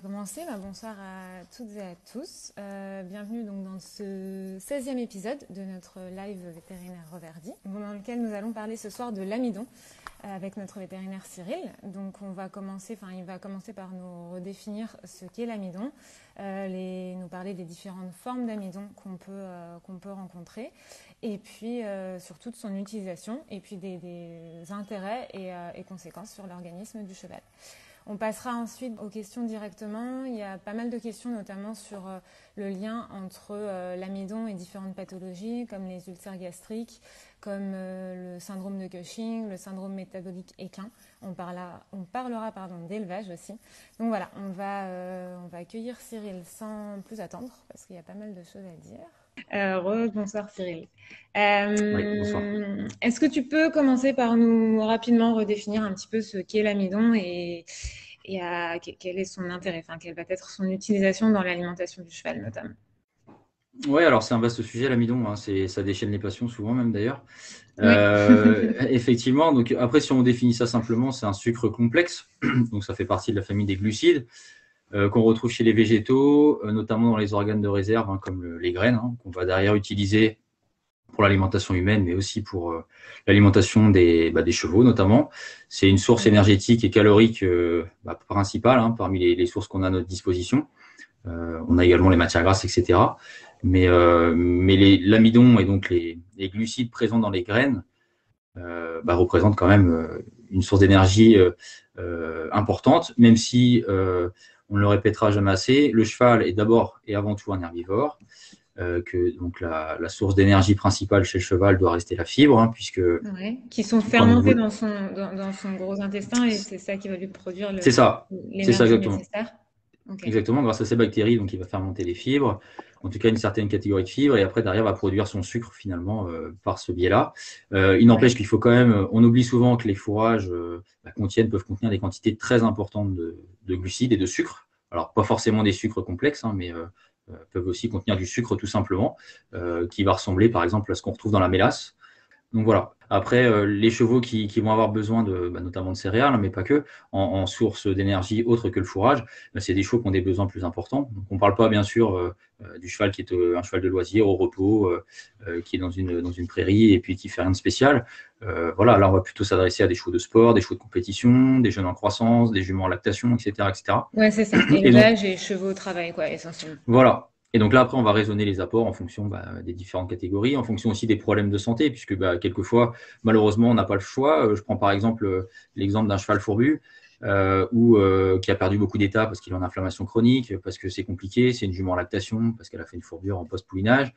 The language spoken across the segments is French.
commencer. Bonsoir à toutes et à tous. Bienvenue donc dans ce 16e épisode de notre live vétérinaire Reverdy, dans lequel nous allons parler ce soir de l'amidon avec notre vétérinaire Cyril. Donc il va commencer par nous redéfinir ce qu'est l'amidon, nous parler des différentes formes d'amidon qu'on peut rencontrer, et puis surtout de son utilisation, et puis des intérêts et conséquences sur l'organisme du cheval. On passera ensuite aux questions directement. Il y a pas mal de questions, notamment sur le lien entre l'amidon et différentes pathologies, comme les ulcères gastriques, comme le syndrome de Cushing, le syndrome métabolique équin. On parlera d'élevage aussi. Donc voilà, on va accueillir Cyril sans plus attendre, parce qu'il y a pas mal de choses à dire. Bonsoir Cyril. Oui, bonsoir. Est-ce que tu peux commencer par nous rapidement redéfinir un petit peu ce qu'est l'amidon et quel est son intérêt, quelle va être son utilisation dans l'alimentation du cheval notamment? Oui, alors c'est un vaste sujet, l'amidon, hein, ça déchaîne les passions souvent même d'ailleurs. Oui. Effectivement, donc après si on définit ça simplement, c'est un sucre complexe, donc ça fait partie de la famille des glucides qu'on retrouve chez les végétaux, notamment dans les organes de réserve, hein, comme les graines, hein, qu'on va derrière utiliser pour l'alimentation humaine, mais aussi pour l'alimentation des chevaux notamment. C'est une source énergétique et calorique principale, hein, parmi les sources qu'on a à notre disposition. On a également les matières grasses, etc. Mais l'amidon et donc les glucides présents dans les graines représentent quand même une source d'énergie importante, même si on ne le répétera jamais assez, le cheval est d'abord et avant tout un herbivore, que donc la source d'énergie principale chez le cheval doit rester la fibre, hein, puisque qui sont fermentés dans son gros intestin, et c'est ça qui va lui produire l'énergie nécessaire. Okay. Exactement, grâce à ces bactéries, donc il va fermenter les fibres, en tout cas une certaine catégorie de fibres, et après derrière va produire son sucre finalement par ce biais-là. Il n'empêche qu'il faut quand même, on oublie souvent que les fourrages peuvent contenir des quantités très importantes de glucides et de sucre. Alors pas forcément des sucres complexes, hein, mais peuvent aussi contenir du sucre tout simplement, qui va ressembler par exemple à ce qu'on retrouve dans la mélasse. Donc voilà. Après, les chevaux qui vont avoir besoin notamment de céréales, mais pas que, en source d'énergie autre que le fourrage, c'est des chevaux qui ont des besoins plus importants. Donc, on ne parle pas bien sûr du cheval qui est un cheval de loisir, au repos, qui est dans une prairie et puis qui fait rien de spécial. Voilà, là on va plutôt s'adresser à des chevaux de sport, des chevaux de compétition, des jeunes en croissance, des juments en lactation, etc. Ouais, c'est ça. Élevage et chevaux au travail, quoi, essentiellement. Voilà. Et donc là, après, on va raisonner les apports en fonction des différentes catégories, en fonction aussi des problèmes de santé, puisque quelquefois, malheureusement, on n'a pas le choix. Je prends par exemple l'exemple d'un cheval fourbu qui a perdu beaucoup d'état parce qu'il a une inflammation chronique, parce que c'est compliqué, c'est une jument en lactation, parce qu'elle a fait une fourbure en post-poulinage.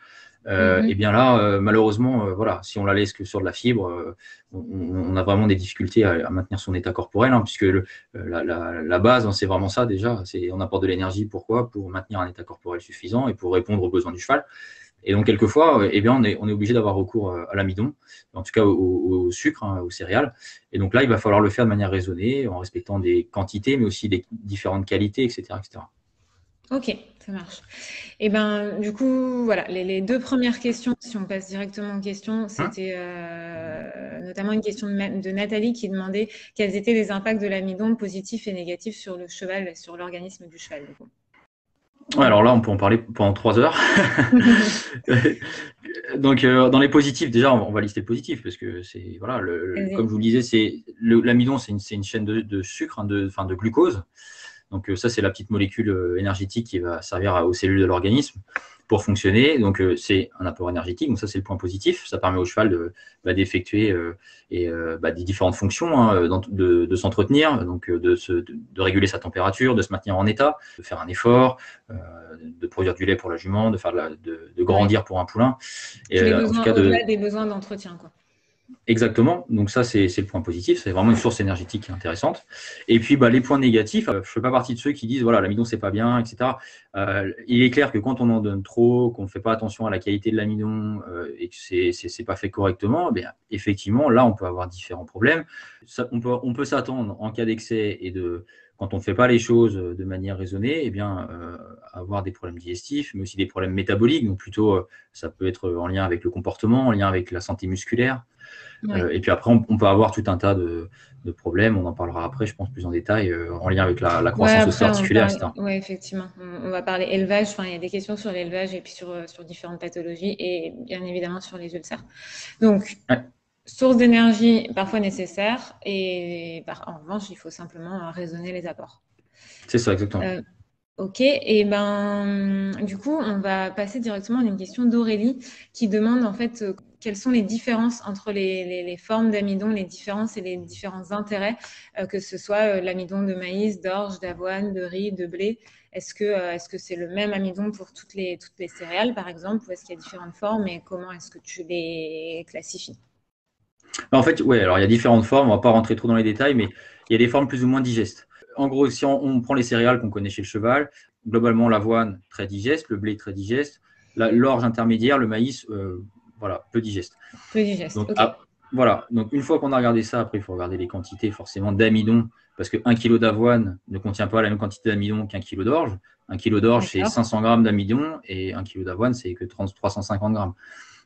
Et bien là, malheureusement, voilà, si on la laisse que sur de la fibre, on a vraiment des difficultés à maintenir son état corporel, hein, puisque la base, hein, c'est vraiment ça déjà. On apporte de l'énergie, pourquoi? Pour maintenir un état corporel suffisant et pour répondre aux besoins du cheval. Et donc, quelquefois, on est obligé d'avoir recours à l'amidon, en tout cas au sucre, hein, aux céréales. Et donc là, il va falloir le faire de manière raisonnée, en respectant des quantités, mais aussi des différentes qualités, etc., etc. Ok, ça marche. Et du coup, voilà, les deux premières questions, si on passe directement aux questions, c'était notamment une question de Nathalie qui demandait quels étaient les impacts de l'amidon positifs et négatifs sur le cheval, sur l'organisme du cheval, du coup. Ouais, alors là, on peut en parler pendant 3 heures. Donc, dans les positifs, déjà, on va lister le positif, parce que c'est, voilà, comme je vous le disais, l'amidon, c'est une chaîne de sucre, hein, de glucose. Donc, ça, c'est la petite molécule énergétique qui va servir aux cellules de l'organisme pour fonctionner. Donc, c'est un apport énergétique. Donc, ça, c'est le point positif. Ça permet au cheval d'effectuer des différentes fonctions, hein, de s'entretenir, donc de réguler sa température, de se maintenir en état, de faire un effort, de produire du lait pour la jument, de grandir pour un poulain. Et en tout cas, au-delà des besoins d'entretien, quoi. Exactement, donc ça c'est le point positif, c'est vraiment une source énergétique intéressante. Et puis les points négatifs, je ne fais pas partie de ceux qui disent voilà, l'amidon c'est pas bien, etc. Il est clair que quand on en donne trop, qu'on ne fait pas attention à la qualité de l'amidon et que c'est pas fait correctement, effectivement là on peut avoir différents problèmes. On peut s'attendre en cas d'excès et quand on ne fait pas les choses de manière raisonnée, avoir des problèmes digestifs, mais aussi des problèmes métaboliques. Donc plutôt, ça peut être en lien avec le comportement, en lien avec la santé musculaire. Ouais. Et puis après, on peut avoir tout un tas de problèmes. On en parlera après, je pense, plus en détail, en lien avec la croissance Après, osseo-articulaire, etc. ouais, effectivement. On va parler élevage. Enfin, il y a des questions sur l'élevage et puis sur différentes pathologies et bien évidemment sur les ulcères. Donc, Ouais, source d'énergie parfois nécessaire et en revanche, il faut simplement raisonner les apports. c'est ça, exactement. Ok, et ben du coup, on va passer directement à une question d'Aurélie qui demande en fait quelles sont les différences entre les formes d'amidon, les différences et les différents intérêts, que ce soit l'amidon de maïs, d'orge, d'avoine, de riz, de blé. Est-ce que c'est le même amidon pour toutes les céréales, par exemple, ou est-ce qu'il y a différentes formes et comment est-ce que tu les classifies? En fait, ouais, alors il y a différentes formes, on va pas rentrer trop dans les détails, mais il y a des formes plus ou moins digestes. En gros, si on prend les céréales qu'on connaît chez le cheval, globalement l'avoine très digeste, le blé très digeste, l'orge intermédiaire, le maïs, voilà, peu digeste. Peu digeste, Donc ok. voilà, donc une fois qu'on a regardé ça, après il faut regarder les quantités forcément d'amidon, parce que 1 kg d'avoine ne contient pas la même quantité d'amidon qu'un kilo d'orge. 1 kg d'orge, c'est D'accord. 500 grammes d'amidon, et 1 kg d'avoine, c'est que 350 grammes.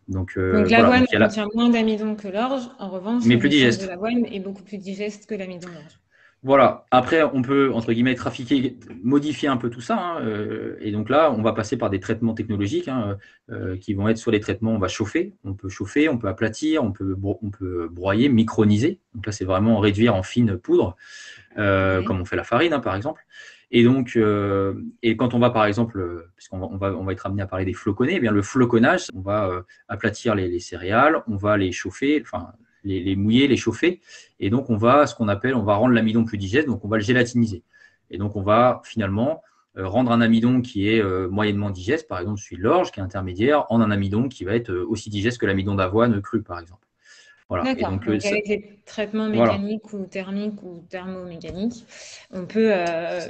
Donc Donc voilà, l'avoine donc il y a contient moins d'amidon que l'orge. En revanche, mais plus l'essence de digeste. l'avoine est beaucoup plus digeste que l'amidon d'orge. Voilà. Après, on peut, Ok. entre guillemets, trafiquer, modifier un peu tout ça, hein, et donc là, on va passer par des traitements technologiques, hein, qui vont être soit des traitements, on va chauffer, on peut aplatir, on peut broyer, microniser. Donc là, c'est vraiment réduire en fine poudre, Ouais. comme on fait la farine, hein, par exemple. Et donc, et quand on va, par exemple, puisqu'on on va être amené à parler des floconnés, eh bien le floconnage, on va aplatir les céréales, on va les chauffer, enfin les mouiller, les chauffer, et donc on va, ce qu'on appelle, on va rendre l'amidon plus digeste, donc on va le gélatiniser. Et donc on va finalement rendre un amidon qui est moyennement digeste, par exemple celui de l'orge, qui est intermédiaire, en un amidon qui va être aussi digeste que l'amidon d'avoine cru, par exemple. Voilà. Et D'accord. donc, Donc avec les traitements voilà. mécaniques ou thermiques ou thermomécaniques, on peut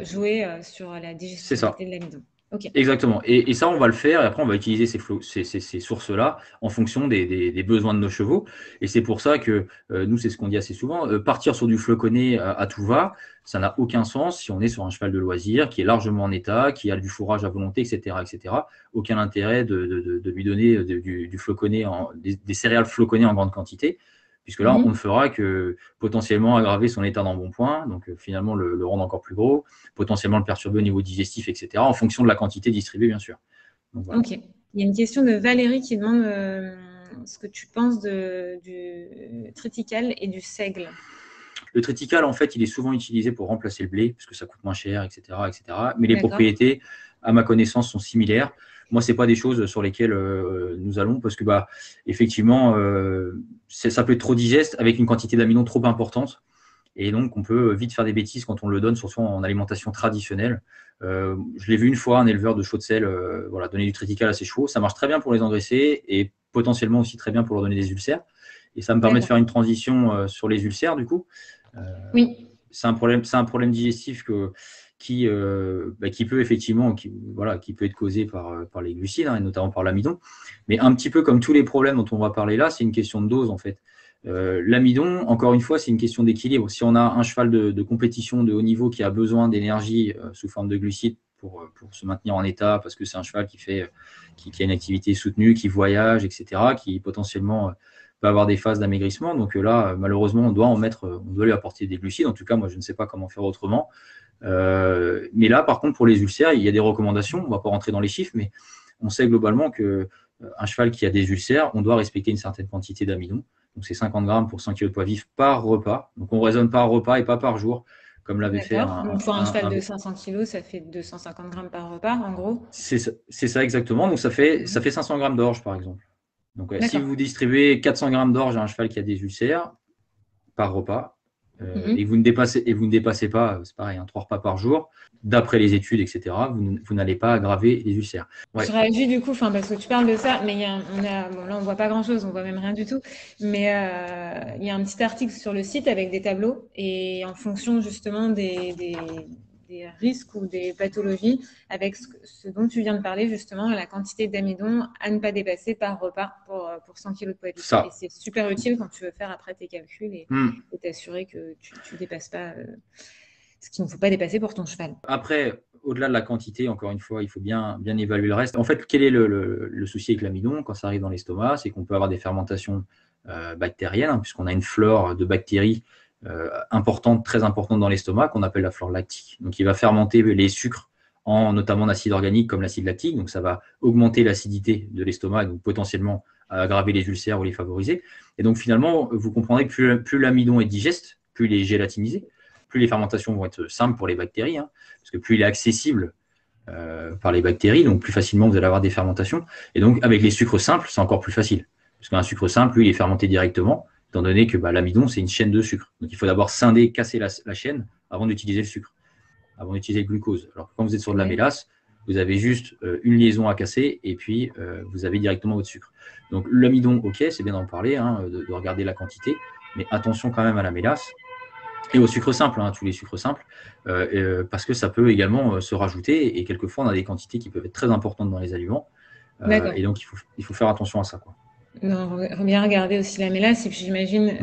jouer sur la C'est ça. digestibilité de l'amidon. Ok. Exactement. Et ça, on va le faire, et après, on va utiliser ces sources-là en fonction des besoins de nos chevaux. Et c'est pour ça que nous, c'est ce qu'on dit assez souvent, partir sur du floconné à tout va, ça n'a aucun sens si on est sur un cheval de loisir qui est largement en état, qui a du fourrage à volonté, etc. etc. Aucun intérêt de lui donner du floconné, des céréales floconnées en grande quantité, puisque là, on ne Mhm. fera que potentiellement aggraver son état d'embonpoint, donc finalement le rendre encore plus gros, potentiellement le perturber au niveau digestif, etc., en fonction de la quantité distribuée, bien sûr. Donc, voilà. Ok. Il y a une question de Valérie qui demande ce que tu penses du triticale et du seigle. Le triticale, en fait, il est souvent utilisé pour remplacer le blé, parce que ça coûte moins cher, etc., etc. Mais les D'accord. propriétés, à ma connaissance, sont similaires. Moi, ce n'est pas des choses sur lesquelles nous allons, parce que, effectivement, ça peut être trop digeste avec une quantité d'amidon trop importante. Et donc, on peut vite faire des bêtises quand on le donne, surtout en alimentation traditionnelle. Je l'ai vu une fois, un éleveur de chaux de sel voilà, donner du triticale à ses chevaux. Ça marche très bien pour les engraisser et potentiellement aussi très bien pour leur donner des ulcères. Et ça me permet de D'accord. faire une transition sur les ulcères, du coup. Euh, Oui. c'est un problème digestif qui peut effectivement, voilà, qui peut être causé par les glucides, hein, et notamment par l'amidon. Mais un petit peu comme tous les problèmes dont on va parler là, c'est une question de dose en fait. L'amidon, encore une fois, c'est une question d'équilibre. Si on a un cheval de compétition de haut niveau qui a besoin d'énergie sous forme de glucides pour se maintenir en état, parce que c'est un cheval qui a une activité soutenue, qui voyage, etc., qui potentiellement peut avoir des phases d'amaigrissement. Donc là, malheureusement, on doit lui apporter des glucides. En tout cas, moi, je ne sais pas comment faire autrement. Mais là, par contre, pour les ulcères, il y a des recommandations. On ne va pas rentrer dans les chiffres, mais on sait globalement que un cheval qui a des ulcères, on doit respecter une certaine quantité d'amidon. Donc, c'est 50 grammes pour 100 kg de poids vif par repas. Donc, on raisonne par repas et pas par jour, comme l'avait fait D'accord. Donc pour un cheval de 500 kilos, ça fait 250 grammes par repas, en gros. c'est ça exactement. Donc, ça Mhm. fait 500 grammes d'orge, par exemple. Donc, si D'accord. vous distribuez 400 grammes d'orge à un cheval qui a des ulcères par repas, et Mhm. vous ne dépassez pas, c'est pareil, 3 repas par jour, d'après les études, etc., vous n'allez pas aggraver les ulcères. Je Ouais, réagis du coup, enfin parce que tu parles de ça, mais bon là on voit pas grand-chose, on voit même rien du tout, mais il y a un petit article sur le site avec des tableaux et en fonction justement des risques ou des pathologies, avec ce dont tu viens de parler justement, la quantité d'amidon à ne pas dépasser par repas pour 100 kilos de poids vif. Et ça. c'est super utile quand tu veux faire après tes calculs Hmm. et t'assurer que tu dépasses pas ce qu'il ne faut pas dépasser pour ton cheval. Après, au-delà de la quantité, encore une fois, il faut bien évaluer le reste. En fait, quel est le souci avec l'amidon quand ça arrive dans l'estomac? C'est qu'on peut avoir des fermentations bactérienne, hein, puisqu'on a une flore de bactéries importante, très importante dans l'estomac, qu'on appelle la flore lactique. Donc, il va fermenter les sucres notamment en acide organique comme l'acide lactique. Donc, ça va augmenter l'acidité de l'estomac, donc potentiellement aggraver les ulcères ou les favoriser. Et donc, finalement, vous comprendrez que plus l'amidon est digeste, plus il est gélatinisé, plus les fermentations vont être simples pour les bactéries, hein, parce que plus il est accessible par les bactéries, donc plus facilement vous allez avoir des fermentations. Et donc, avec les sucres simples, c'est encore plus facile. Parce qu'un sucre simple, lui, il est fermenté directement, étant donné que l'amidon, c'est une chaîne de sucre. Donc, il faut d'abord scinder, casser la chaîne avant d'utiliser le sucre, avant d'utiliser le glucose. Alors, quand vous êtes sur de la mélasse, vous avez juste une liaison à casser et puis vous avez directement votre sucre. Donc, l'amidon, ok, c'est bien d'en parler, hein, de regarder la quantité, mais attention quand même à la mélasse et au sucre simple, hein, tous les sucres simples, parce que ça peut également se rajouter et quelquefois, on a des quantités qui peuvent être très importantes dans les aliments. Et donc, il faut faire attention à ça, quoi. Non, bien regarder aussi la mélasse. Et puis j'imagine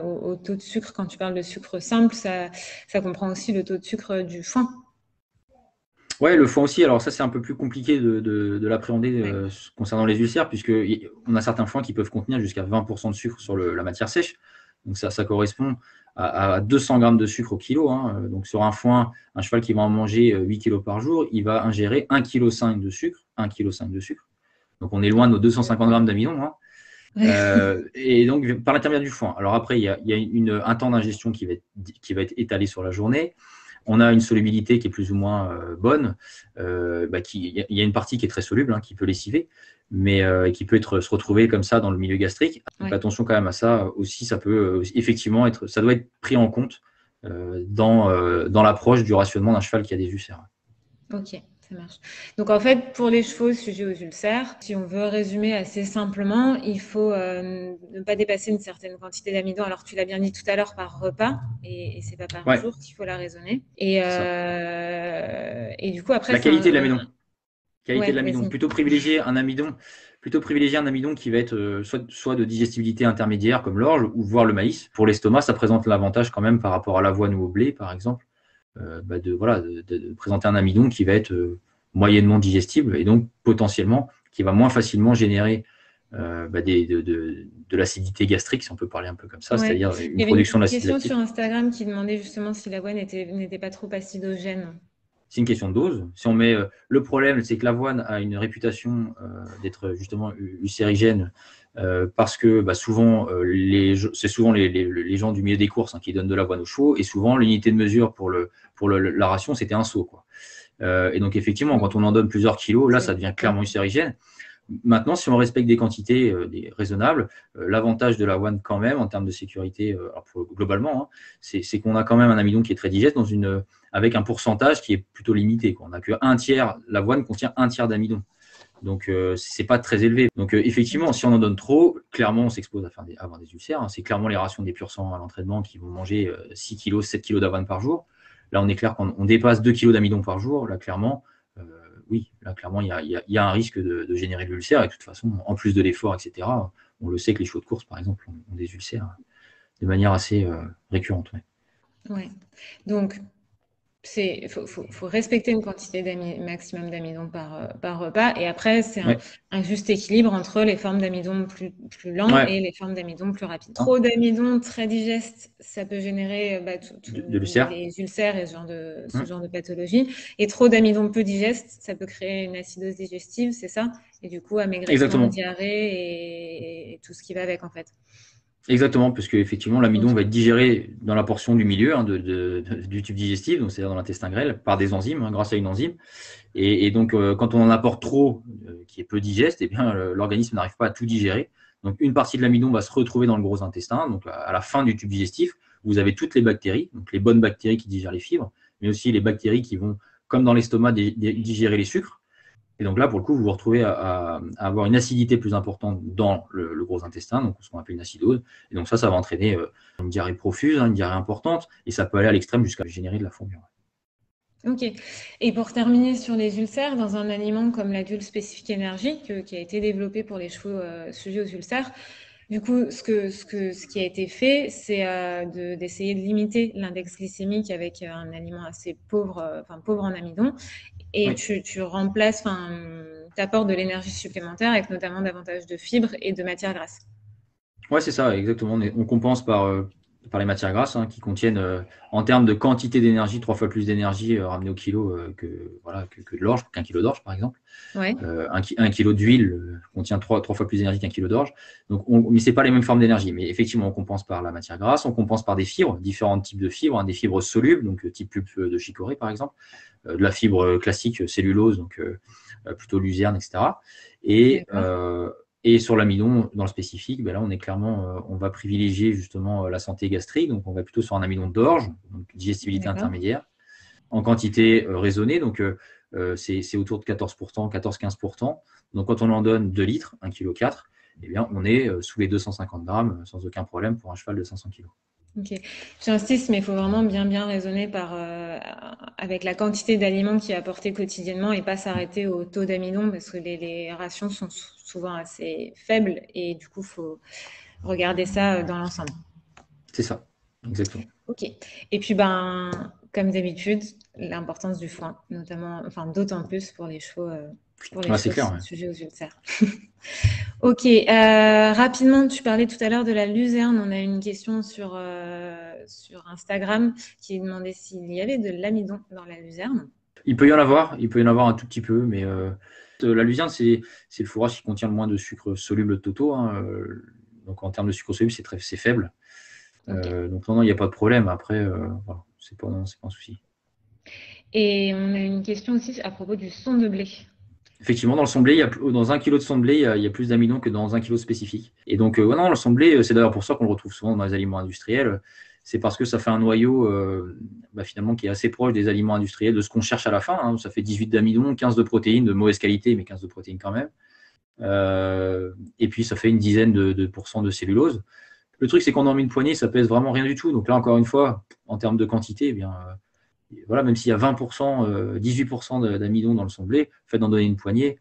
au taux de sucre, quand tu parles de sucre simple, ça comprend aussi le taux de sucre du foin. Ouais, le foin aussi. Alors ça, c'est un peu plus compliqué de l'appréhender concernant les ulcères, puisqu'on a certains foins qui peuvent contenir jusqu'à 20% de sucre sur la matière sèche. Donc ça correspond à 200 grammes de sucre au kilo, hein. Donc sur un foin, un cheval qui va en manger 8 kilos par jour, il va ingérer 1,5 kg de sucre. 1,5 kg de sucre. Donc on est loin de nos 250 grammes d'amidon, hein. Et donc par l'intermédiaire du foin. Alors après, il y a un temps d'ingestion qui va être étalé sur la journée. On a une solubilité qui est plus ou moins bonne. Il y a une partie qui est très soluble, hein, qui peut lessiver, mais qui peut se retrouver comme ça dans le milieu gastrique. Donc attention quand même à ça aussi. Ça peut effectivement ça doit être pris en compte dans l'approche du rationnement d'un cheval qui a des ulcères. Ok. Ça marche. Donc en fait, pour les chevaux sujets aux ulcères, si on veut résumer assez simplement, il faut ne pas dépasser une certaine quantité d'amidon. Alors tu l'as bien dit tout à l'heure, par repas, et c'est pas par jour qu'il faut la raisonner. Et du coup après, la qualité de l'amidon. Qualité de l'amidon. Vas-y. Plutôt privilégier un amidon qui va être soit de digestibilité intermédiaire comme l'orge ou voire le maïs. Pour l'estomac, ça présente l'avantage quand même par rapport à l'avoine ou au blé, par exemple. De présenter un amidon qui va être moyennement digestible et donc potentiellement qui va moins facilement générer de l'acidité gastrique, si on peut parler un peu comme ça, c'est-à-dire une production d'acide lactique. Il y avait une question sur Instagram qui demandait justement si l'avoine n'était pas trop acidogène. C'est une question de dose. Si on met le problème, c'est que l'avoine a une réputation d'être justement ulcérigène parce que souvent, c'est souvent les gens du milieu des courses qui donnent de l'avoine aux chevaux et souvent l'unité de mesure pour la ration, c'était un seau, quoi. Et donc effectivement, quand on en donne plusieurs kilos, là, ça devient clairement ulcérigène. Maintenant, si on respecte des quantités raisonnables, l'avantage de l'avoine quand même, en termes de sécurité, globalement, hein, c'est qu'on a quand même un amidon qui est très digeste avec un pourcentage qui est plutôt limité, quoi. On n'a que l'avoine contient un tiers d'amidon. Donc, c'est pas très élevé. Donc, effectivement, si on en donne trop, clairement, on s'expose à avoir des ulcères, hein. C'est clairement les rations des pur sang à l'entraînement qui vont manger 6 kg, 7 kg d'avoine par jour. Là, on est clair qu'on dépasse 2 kg d'amidon par jour. Là, clairement, oui, là, clairement, il y a un risque de générer de l'ulcère. Et de toute façon, en plus de l'effort, etc., on le sait que les chevaux de course, par exemple, ont des ulcères de manière assez récurrente. Ouais. Donc, faut respecter une quantité maximum d'amidon par repas. Et après, c'est un juste équilibre entre les formes d'amidon plus lents et les formes d'amidon plus rapides. Trop d'amidon très digeste, ça peut générer les ulcères et ce genre de pathologie. Et trop d'amidon peu digeste, ça peut créer une acidose digestive, c'est ça? Et du coup, amaigrissement, diarrhée et tout ce qui va avec, en fait. Exactement, parce qu'effectivement, l'amidon va être digéré dans la portion du milieu du tube digestif, donc c'est-à-dire dans l'intestin grêle, par des enzymes, grâce à une enzyme. Et donc, quand on en apporte trop, qui est peu digeste, eh bien, l'organisme n'arrive pas à tout digérer. Donc, une partie de l'amidon va se retrouver dans le gros intestin. Donc, à la fin du tube digestif, vous avez toutes les bactéries, donc les bonnes bactéries qui digèrent les fibres, mais aussi les bactéries qui vont, comme dans l'estomac, digérer les sucres. Et donc là, pour le coup, vous vous retrouvez à avoir une acidité plus importante dans le gros intestin, donc ce qu'on appelle une acidose. Et donc ça va entraîner une diarrhée profuse, une diarrhée importante, et ça peut aller à l'extrême jusqu'à générer de la fourmure. Ok. Et pour terminer sur les ulcères, dans un aliment comme l'adule spécifique énergie, qui a été développé pour les chevaux sujets aux ulcères, du coup, ce qui a été fait, c'est d'essayer de limiter l'index glycémique avec un aliment assez pauvre en amidon. Et tu remplaces, tu apportes de l'énergie supplémentaire avec notamment davantage de fibres et de matières grasses. Ouais, c'est ça, exactement. On compense par les matières grasses qui contiennent, en termes de quantité d'énergie, 3 fois plus d'énergie ramenée au kilo que de l'orge, qu'un kilo d'orge, par exemple. Ouais. Un kilo d'huile contient trois fois plus d'énergie qu'un kilo d'orge. Mais ce n'est pas les mêmes formes d'énergie. Mais effectivement, on compense par la matière grasse, on compense par des fibres, différents types de fibres, des fibres solubles, donc type pulpe de chicorée, par exemple, de la fibre classique cellulose, donc plutôt luzerne, etc. Et, et sur l'amidon, dans le spécifique, ben là, on va privilégier justement la santé gastrique. Donc, on va plutôt sur un amidon d'orge, donc digestibilité intermédiaire, en quantité raisonnée. Donc, c'est autour de 14%, 14-15%. Donc, quand on en donne 2 litres, 1,4 kg, eh bien, on est sous les 250 grammes sans aucun problème pour un cheval de 500 kg. Ok, j'insiste, mais il faut vraiment bien raisonner avec la quantité d'aliments qui est apportée quotidiennement et pas s'arrêter au taux d'amidon parce que les rations sont souvent assez faibles et du coup, il faut regarder ça dans l'ensemble. C'est ça, exactement. Ok, et puis comme d'habitude, l'importance du foin, notamment, enfin d'autant plus pour les chevaux, C'est clair. Ouais. sujets aux ulcères. Ok, rapidement, tu parlais tout à l'heure de la luzerne. On a une question sur Instagram qui demandait s'il y avait de l'amidon dans la luzerne. Il peut y en avoir un tout petit peu, mais la luzerne, c'est le fourrage qui contient le moins de sucre soluble totaux. Donc en termes de sucre soluble, c'est faible. Okay. Donc non, il n'y a pas de problème. Après, voilà, c'est pas un souci. Et on a une question aussi à propos du son de blé. Effectivement, dans le son de blé, dans 1 kg de son de blé, il y a plus d'amidon que dans 1 kg spécifique. Et donc, non, le son de blé, c'est d'ailleurs pour ça qu'on le retrouve souvent dans les aliments industriels. C'est parce que ça fait un noyau finalement qui est assez proche des aliments industriels, de ce qu'on cherche à la fin. Ça fait 18 d'amidon, 15 de protéines, de mauvaise qualité, mais 15 de protéines quand même. Et puis, ça fait une dizaine de pourcents de cellulose. Le truc, c'est qu'on en met une poignée, ça pèse vraiment rien du tout. Donc là, encore une fois, en termes de quantité, eh bien, voilà, même s'il y a 20%, 18% d'amidon dans le son de blé, le fait d'en donner une poignée,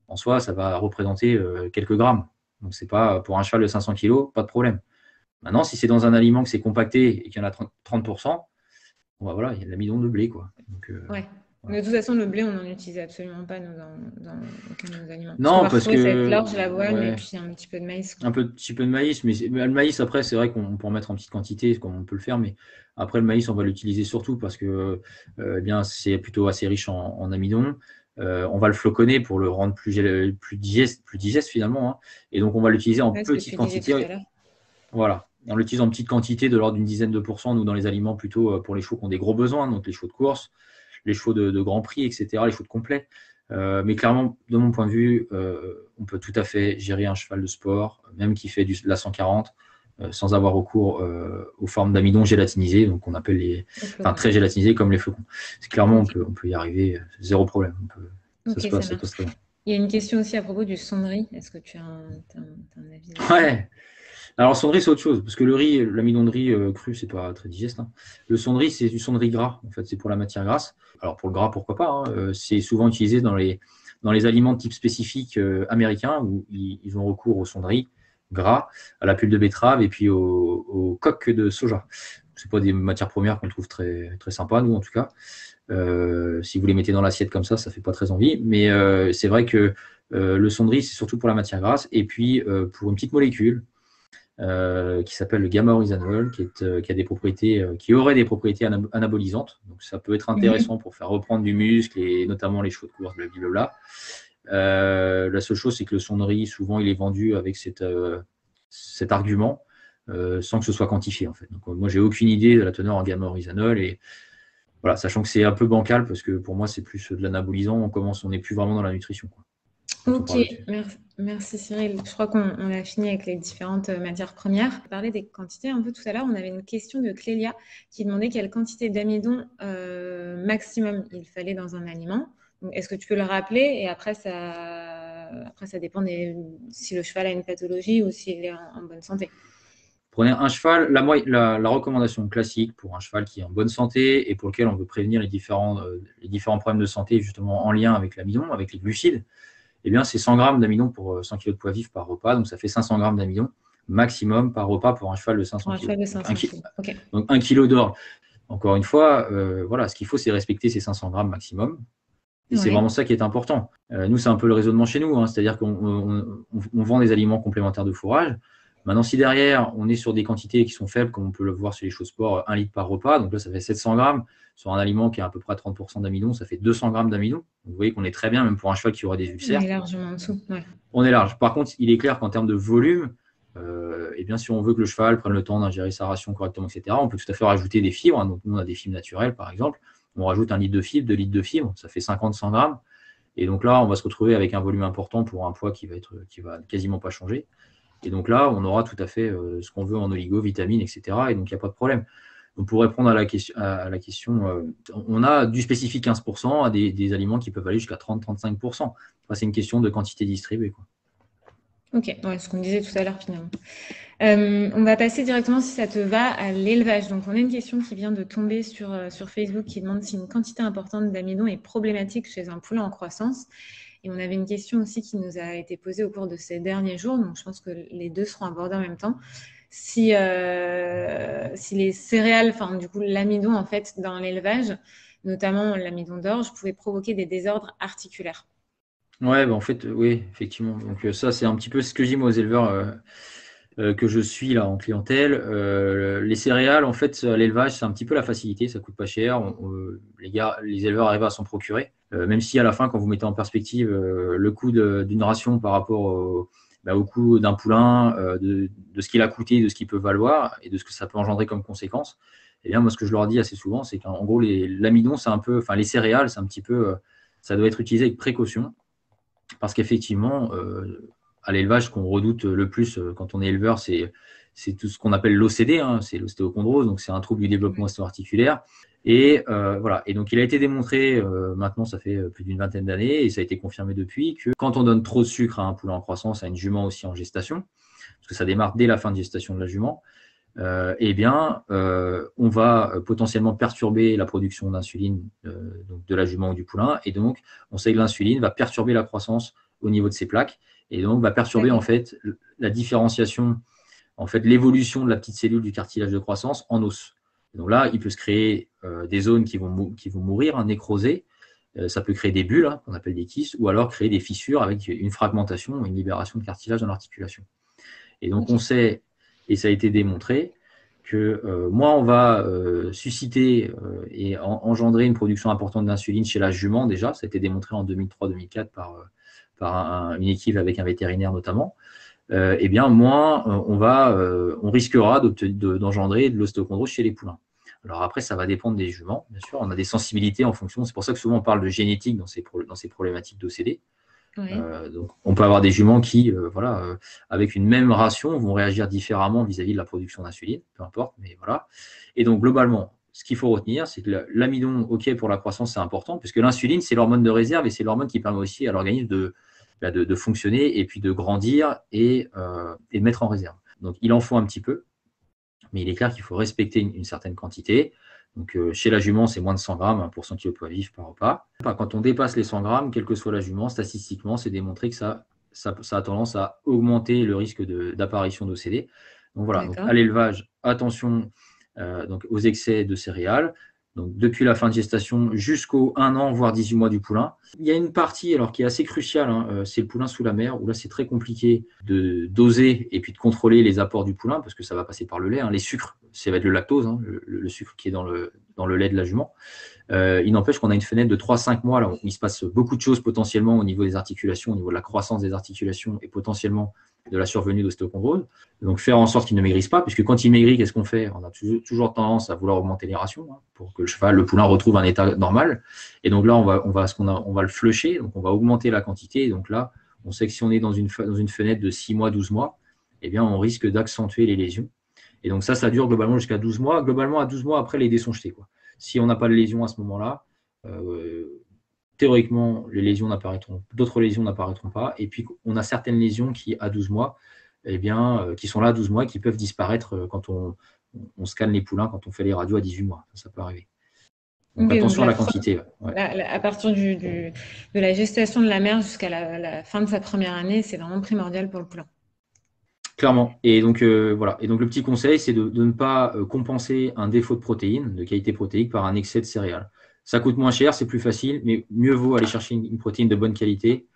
en soi, ça va représenter quelques grammes. Donc, c'est pas pour un cheval de 500 kg, pas de problème. Maintenant, si c'est dans un aliment que c'est compacté et qu'il y en a 30%, voilà, il y a de l'amidon de blé, quoi. Donc, ouais. Mais de toute façon, le blé, on n'en utilise absolument pas dans aucun de nos aliments. Non, parce que c'est l'orge, l'avoine et puis un petit peu de maïs. Quoi. Petit peu de maïs, mais le maïs, après, c'est vrai qu'on peut en mettre en petite quantité, comme on peut le faire, mais après, le maïs, on va l'utiliser surtout parce que c'est plutôt assez riche en amidon. On va le floconner pour le rendre plus digeste finalement. Et donc, on va l'utiliser en petite quantité. Voilà. On l'utilise en petite quantité de l'ordre d'une dizaine de pourcents, nous, dans les aliments plutôt pour les chevaux qui ont des gros besoins, donc les chevaux de course, les chevaux de grand prix, etc., les chevaux de complet. Mais clairement, de mon point de vue, on peut tout à fait gérer un cheval de sport, même qui fait de la 140, sans avoir recours aux formes d'amidon gélatinisées, donc on appelle très gélatinisées comme les flocons. Clairement, on peut y arriver, zéro problème. Ça se passe très bien. Il y a une question aussi à propos du son de riz. Est-ce que tu as un avis? Ouais. Alors, son de riz, c'est autre chose, parce que le riz, l'amidon de riz cru, c'est pas très digeste. Le son de riz, c'est du son de riz gras, en fait, c'est pour la matière grasse. Alors, pour le gras, pourquoi pas, c'est souvent utilisé dans les aliments de type spécifique américains, où ils ont recours au son de riz gras, à la pulpe de betterave et puis au coque de soja. C'est pas des matières premières qu'on trouve très, très sympas, nous, en tout cas. Si vous les mettez dans l'assiette comme ça fait pas très envie. Mais c'est vrai que le son de riz, c'est surtout pour la matière grasse, et puis pour une petite molécule, qui s'appelle le gamma-oryzanol, qui a des propriétés, qui aurait des propriétés anabolisantes. Donc ça peut être intéressant pour faire reprendre du muscle et notamment les chevaux de course, blablabla. La seule chose, c'est que le son de riz, souvent, il est vendu avec cet argument, sans que ce soit quantifié en fait. Donc moi, j'ai aucune idée de la teneur en gamma-oryzanol et voilà, sachant que c'est un peu bancal parce que pour moi, c'est plus de l'anabolisant. On n'est plus vraiment dans la nutrition, quoi. Ok, merci Cyril. Je crois qu'on a fini avec les différentes matières premières. On parlait des quantités un peu tout à l'heure. On avait une question de Clélia qui demandait quelle quantité d'amidon maximum il fallait dans un aliment. Est-ce que tu peux le rappeler? Et après, ça dépend si le cheval a une pathologie ou s'il est en bonne santé. Prenez un cheval, la recommandation classique pour un cheval qui est en bonne santé et pour lequel on veut prévenir les différents problèmes de santé justement en lien avec l'amidon, avec les glucides, eh bien, c'est 100 grammes d'amidon pour 100 kg de poids vif par repas. Donc, ça fait 500 grammes d'amidon maximum par repas pour un cheval de 500 kg. Donc, 1 kg d'or. Encore une fois, voilà, ce qu'il faut, c'est respecter ces 500 grammes maximum. Et c'est vraiment ça qui est important. Nous, c'est un peu le raisonnement chez nous. C'est-à-dire qu'on vend des aliments complémentaires de fourrage. Maintenant, si derrière, on est sur des quantités qui sont faibles, comme on peut le voir sur les chauds sport, 1 litre par repas, donc là, ça fait 700 grammes. Sur un aliment qui a à peu près 30% d'amidon, ça fait 200 grammes d'amidon. Vous voyez qu'on est très bien, même pour un cheval qui aurait des ulcères. On est largement en dessous. Ouais. On est large. Par contre, il est clair qu'en termes de volume, eh bien, si on veut que le cheval prenne le temps d'ingérer sa ration correctement, etc., on peut tout à fait rajouter des fibres. Donc, nous, on a des fibres naturelles, par exemple. On rajoute 1 litre de fibres, 2 litres de fibres, ça fait 50-100 grammes. Et donc là, on va se retrouver avec un volume important pour un poids qui va quasiment pas changer. Et donc là, on aura tout à fait ce qu'on veut en oligo, vitamines, etc. Et donc, il n'y a pas de problème. Donc, pour répondre à la question, on a du spécifique 15% à des aliments qui peuvent aller jusqu'à 30-35%. Enfin, c'est une question de quantité distribuée, quoi. Ok, ouais, ce qu'on disait tout à l'heure finalement. On va passer directement, si ça te va, à l'élevage. Donc, on a une question qui vient de tomber sur Facebook qui demande si une quantité importante d'amidon est problématique chez un poulain en croissance. Et on avait une question aussi qui nous a été posée au cours de ces derniers jours. Donc, je pense que les deux seront abordés en même temps. Si les céréales, enfin, du coup, l'amidon, en fait, dans l'élevage, notamment l'amidon d'orge, pouvait provoquer des désordres articulaires. Ouais, en fait, oui, effectivement. Donc, ça, c'est un petit peu ce que je dis moi aux éleveurs que je suis là en clientèle. Les céréales, en fait, l'élevage, c'est un petit peu la facilité, ça coûte pas cher. Les éleveurs arrivent à s'en procurer. Même si à la fin, quand vous mettez en perspective le coût d'une ration par rapport au coût d'un poulain, de ce qu'il a coûté, de ce qu'il peut valoir et de ce que ça peut engendrer comme conséquence, eh bien, moi, ce que je leur dis assez souvent, c'est qu'en gros, l'amidon, c'est un peu, enfin, les céréales, c'est un petit peu, ça doit être utilisé avec précaution. Parce qu'effectivement, à l'élevage, ce qu'on redoute le plus quand on est éleveur, c'est tout ce qu'on appelle l'OCD, hein, c'est l'ostéochondrose, donc c'est un trouble du développement ostéo-articulaire. Et voilà. Et donc, il a été démontré, maintenant, ça fait plus d'une vingtaine d'années, et ça a été confirmé depuis, que quand on donne trop de sucre à un poulain en croissance, à une jument aussi en gestation, parce que ça démarre dès la fin de gestation de la jument, eh bien, on va potentiellement perturber la production d'insuline de la jument ou du poulain. Et donc, on sait que l'insuline va perturber la croissance au niveau de ses plaques et donc va perturber en fait la différenciation, en fait, l'évolution de la petite cellule du cartilage de croissance en os. Et donc là, il peut se créer des zones qui vont mourir, nécroser. Ça peut créer des bulles, hein, qu'on appelle des kystes, ou alors créer des fissures avec une fragmentation, une libération de cartilage dans l'articulation. Et donc, on sait, et ça a été démontré, que moins on va susciter et engendrer une production importante d'insuline chez la jument, déjà, ça a été démontré en 2003-2004 par une équipe avec un vétérinaire notamment, et bien moins on risquera d'engendrer de l'ostéochondrose chez les poulains. Alors après, ça va dépendre des juments, bien sûr, on a des sensibilités en fonction, c'est pour ça que souvent on parle de génétique dans ces problématiques d'OCD. Oui. Donc, on peut avoir des juments qui, avec une même ration, vont réagir différemment vis-à-vis de la production d'insuline, peu importe, mais voilà. Et donc, globalement, ce qu'il faut retenir, c'est que l'amidon, OK, pour la croissance, c'est important, puisque l'insuline, c'est l'hormone de réserve et c'est l'hormone qui permet aussi à l'organisme de fonctionner et puis de grandir et de mettre en réserve. Donc, il en faut un petit peu, mais il est clair qu'il faut respecter une certaine quantité. Donc, chez la jument, c'est moins de 100 grammes pour 100 kg de poids vif par repas. Quand on dépasse les 100 grammes, quelle que soit la jument, statistiquement, c'est démontré que ça a tendance à augmenter le risque d'apparition d'OCD. Donc voilà, donc, à l'élevage, attention donc, aux excès de céréales. Donc, depuis la fin de gestation jusqu'au 1 an, voire 18 mois du poulain. Il y a une partie alors, qui est assez cruciale, hein, c'est le poulain sous la mer, où là, c'est très compliqué de doser et puis de contrôler les apports du poulain, parce que ça va passer par le lait. Hein. Les sucres, ça va être le lactose, hein, le sucre qui est dans le lait de la jument. Il n'empêche qu'on a une fenêtre de 3-5 mois là, où il se passe beaucoup de choses potentiellement au niveau des articulations, au niveau de la croissance des articulations et potentiellement de la survenue d'ostéochondrose. Donc, faire en sorte qu'il ne maigrisse pas, puisque quand il maigrit, qu'est-ce qu'on fait? On a toujours tendance à vouloir augmenter les rations hein, pour que le poulain retrouve un état normal. Et donc là, on va le flusher, donc on va augmenter la quantité. Et donc là, on sait que si on est dans une fenêtre de 6 mois, 12 mois, eh bien, on risque d'accentuer les lésions. Et donc ça dure globalement jusqu'à 12 mois. Globalement, à 12 mois, après, les dés sont jetés, quoi. Si on n'a pas de lésions à ce moment-là, théoriquement, d'autres lésions n'apparaîtront pas. Et puis, on a certaines lésions qui, à 12 mois, qui sont là à 12 mois, qui peuvent disparaître quand on scanne les poulains, quand on fait les radios à 18 mois. Ça peut arriver. Donc, attention à la quantité. Ouais. À partir de la gestation de la mère jusqu'à la fin de sa première année, c'est vraiment primordial pour le poulain. Clairement. Et donc, voilà. Et donc, le petit conseil, c'est de ne pas compenser un défaut de protéines, de qualité protéique, par un excès de céréales. Ça coûte moins cher, c'est plus facile, mais mieux vaut aller chercher une protéine de bonne qualité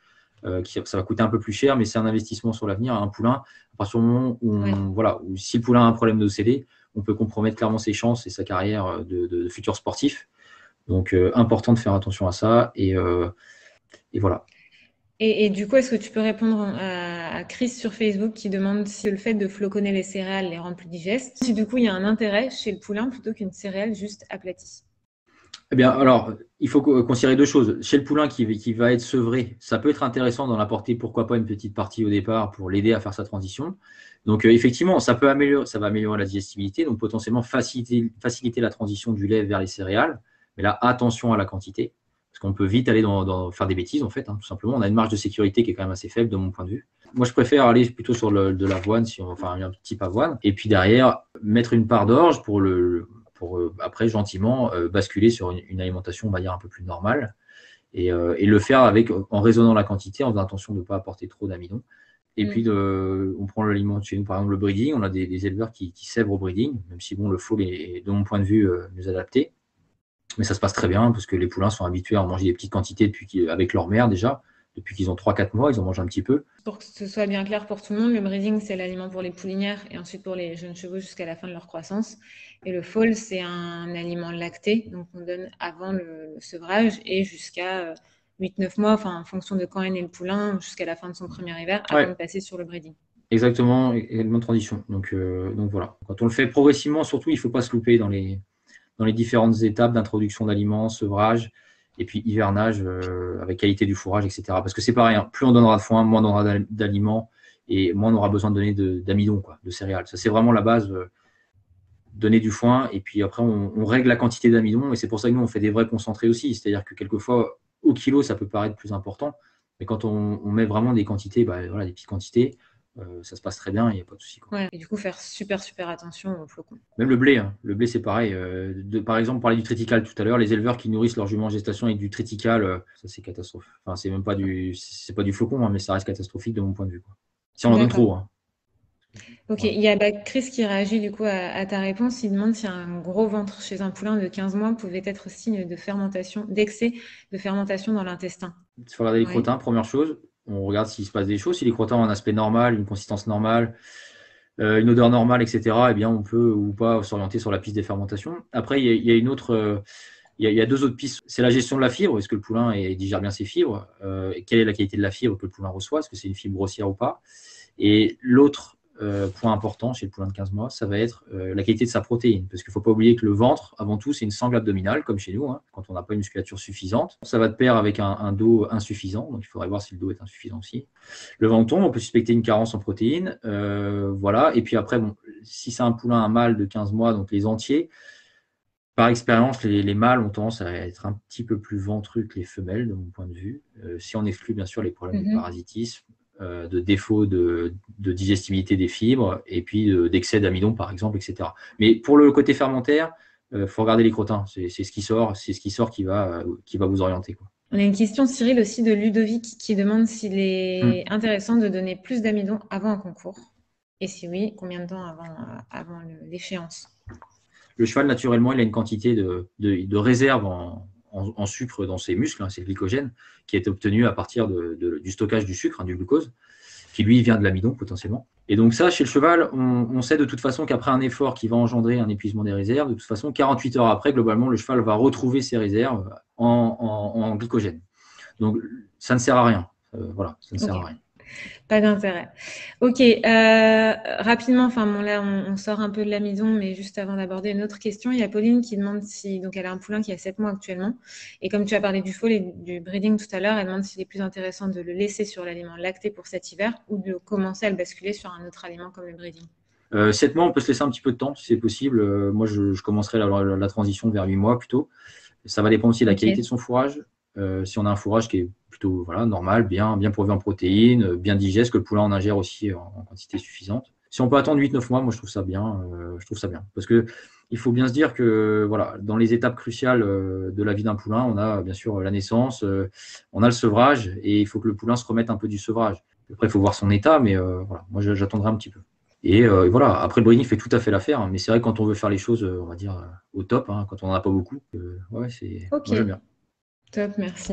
Ça va coûter un peu plus cher, mais c'est un investissement sur l'avenir. Un poulain, à partir du moment où si le poulain a un problème d'OCD, on peut compromettre clairement ses chances et sa carrière de futur sportif. Donc, important de faire attention à ça. Et voilà. Et du coup, est-ce que tu peux répondre à Chris sur Facebook qui demande si le fait de floconner les céréales les rend plus digestes, si du coup il y a un intérêt chez le poulain plutôt qu'une céréale juste aplatie? Eh bien, alors, il faut considérer deux choses. Chez le poulain qui va être sevré, ça peut être intéressant d'en apporter, pourquoi pas, une petite partie au départ pour l'aider à faire sa transition. Donc, effectivement, ça va améliorer la digestibilité, donc potentiellement faciliter la transition du lait vers les céréales. Mais là, attention à la quantité, parce qu'on peut vite aller faire des bêtises, en fait, tout simplement. On a une marge de sécurité qui est quand même assez faible, de mon point de vue. Moi, je préfère aller plutôt sur de l'avoine, un type avoine, et puis derrière, mettre une part d'orge pour après gentiment basculer sur une alimentation, on va dire, un peu plus normale et le faire en raisonnant la quantité, en faisant attention de ne pas apporter trop d'amidon. Et puis, on prend l'aliment chez nous, par exemple le breeding, on a des éleveurs qui sèvrent au breeding, même si le foal est, de mon point de vue, mieux adapté. Mais ça se passe très bien parce que les poulains sont habitués à manger des petites quantités avec leur mère déjà. Depuis qu'ils ont 3-4 mois, ils en mangent un petit peu. Pour que ce soit bien clair pour tout le monde, le breeding, c'est l'aliment pour les poulinières et ensuite pour les jeunes chevaux jusqu'à la fin de leur croissance. Et le foal, c'est un aliment lacté, donc on donne avant le sevrage et jusqu'à 8-9 mois, en fonction de quand est né le poulain, jusqu'à la fin de son premier hiver, avant de passer sur le breeding. Exactement, également de transition. Donc voilà. Quand on le fait progressivement, surtout, il ne faut pas se louper dans les différentes étapes d'introduction d'aliments, sevrage, et puis hivernage avec qualité du fourrage, etc. Parce que c'est pareil, plus on donnera de foin, moins on aura d'aliments et moins on aura besoin de donner d'amidon, de céréales. Ça, c'est vraiment la base, donner du foin, et puis après, on règle la quantité d'amidon, et c'est pour ça que nous, on fait des vrais concentrés aussi. C'est-à-dire que quelquefois, au kilo, ça peut paraître plus important, mais quand on met vraiment des quantités, des petites quantités, ça se passe très bien, il n'y a pas de souci. Ouais, et du coup, faire super attention aux flocons. Même le blé, Le blé, c'est pareil. Par exemple, on parlait du triticale tout à l'heure. Les éleveurs qui nourrissent leurs juments en gestation avec du triticale, ça c'est catastrophique. Enfin, c'est même pas c'est pas du flocon, mais ça reste catastrophique de mon point de vue. Si on en donne trop. Ok, il y a Chris qui réagit du coup à ta réponse. Il demande si un gros ventre chez un poulain de 15 mois pouvait être signe de fermentation, d'excès de fermentation dans l'intestin. Il faut regarder les crottins, première chose. On regarde s'il se passe des choses. Si les crottins ont un aspect normal, une consistance normale, une odeur normale, etc., eh bien, on peut ou pas s'orienter sur la piste des fermentations. Après, il y a une autre, il y a deux autres pistes. C'est la gestion de la fibre. Est-ce que le poulain digère bien ses fibres? Quelle est la qualité de la fibre que le poulain reçoit? Est-ce que c'est une fibre grossière ou pas? Et l'autre point important chez le poulain de 15 mois, ça va être la qualité de sa protéine. Parce qu'il ne faut pas oublier que le ventre, avant tout, c'est une sangle abdominale, comme chez nous, quand on n'a pas une musculature suffisante. Ça va de pair avec un dos insuffisant, donc il faudrait voir si le dos est insuffisant aussi. Le venton, on peut suspecter une carence en protéines. Voilà. Et puis après, si c'est un poulain, un mâle de 15 mois, donc les entiers, par expérience, les mâles ont tendance à être un petit peu plus ventrus que les femelles, de mon point de vue. Si on exclut bien sûr les problèmes de parasitisme, de défaut de digestibilité des fibres et puis d'excès d'amidon, par exemple, etc. Mais pour le côté fermentaire, il faut regarder les crottins. C'est ce qui sort, qui va vous orienter, quoi. On a une question, Cyril, aussi de Ludovic, qui demande s'il est intéressant de donner plus d'amidon avant un concours. Et si oui, combien de temps avant l'échéance? Le cheval, naturellement, il a une quantité de réserve en sucre dans ses muscles, c'est le glycogène, qui est obtenu à partir du stockage du sucre, du glucose, qui lui vient de l'amidon potentiellement. Et donc ça, chez le cheval, on sait de toute façon qu'après un effort qui va engendrer un épuisement des réserves, de toute façon, 48 heures après, globalement, le cheval va retrouver ses réserves en glycogène. Donc ça ne sert à rien. Voilà, ça ne sert à rien. Pas d'intérêt. Ok, rapidement, là on sort un peu de l'amidon, mais juste avant d'aborder une autre question, il y a Pauline qui demande donc elle a un poulain qui a 7 mois actuellement, et comme tu as parlé du foal et du breeding tout à l'heure, elle demande s'il est plus intéressant de le laisser sur l'aliment lacté pour cet hiver ou de commencer à le basculer sur un autre aliment comme le breeding. 7 mois, on peut se laisser un petit peu de temps si c'est possible. Moi, je commencerai la transition vers 8 mois plutôt. Ça va dépendre aussi de la qualité de son fourrage. Si on a un fourrage qui est plutôt normal, bien pourvu en protéines, bien digeste, que le poulain en ingère aussi en quantité suffisante. Si on peut attendre 8-9 mois, moi je trouve ça bien. Parce que il faut bien se dire que dans les étapes cruciales de la vie d'un poulain, on a bien sûr la naissance, on a le sevrage, et il faut que le poulain se remette un peu du sevrage. Après, il faut voir son état, mais moi j'attendrai un petit peu. Et voilà, après le breeding fait tout à fait l'affaire, mais c'est vrai que quand on veut faire les choses, on va dire, au top, quand on n'en a pas beaucoup, moi j'aime bien. Top, merci.